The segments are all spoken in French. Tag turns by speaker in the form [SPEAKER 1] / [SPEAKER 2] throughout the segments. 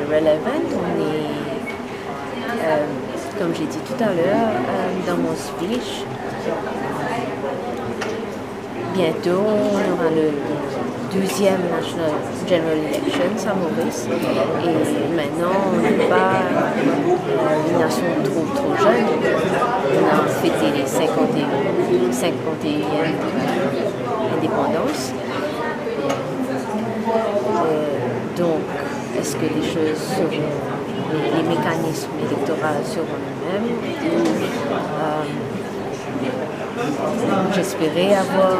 [SPEAKER 1] relevant. On est, comme j'ai dit tout à l'heure dans mon speech, bientôt on aura le 12e National General Elections à Maurice. Et maintenant, on n'est pas une nation trop jeune. On a fêté les 51e indépendance. Donc, est-ce que les choses seront, les mécanismes électoraux seront les mêmes? J'espérais avoir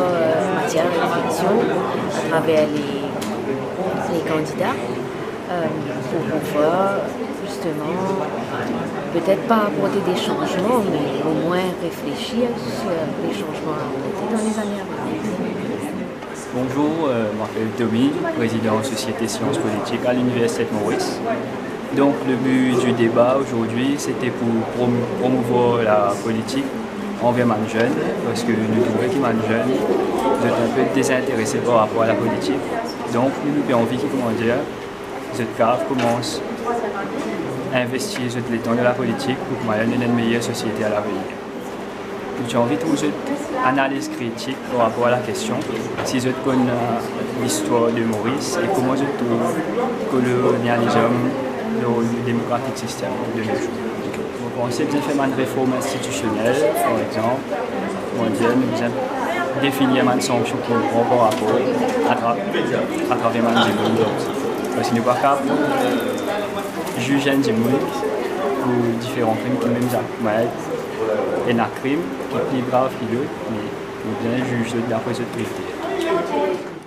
[SPEAKER 1] matière de réflexion à travers les candidats pour pouvoir justement peut-être pas apporter des changements, mais au moins réfléchir sur les changements à apporter dans les années à venir.
[SPEAKER 2] Bonjour, je m'appelle Tommy, président de Société Sciences Politiques à l'Université de Maurice. Donc le but du débat aujourd'hui, c'était pour promouvoir la politique envers les jeunes, parce que nous trouvons que les jeunes sont un peu désintéressés par rapport à la politique. Donc nous avons envie que cette cave commence à investir les temps de la politique pour que nous ayons une meilleure société à l'avenir. J'ai envie de trouver une analyse critique par rapport à la question, si je connais l'histoire de Maurice et comment je trouve que le colonialisme, le démocratique système de nos jours. Vous pensez bien faire une réforme institutionnelle, par exemple, nous avons définir une sanction pour par rapport à travers une diplôme. Parce que nous ne pouvons pas juger un diplôme pour différents crimes qui même et un crime qui est plus grave que l'autre, mais nous bien juger d'après ce critère.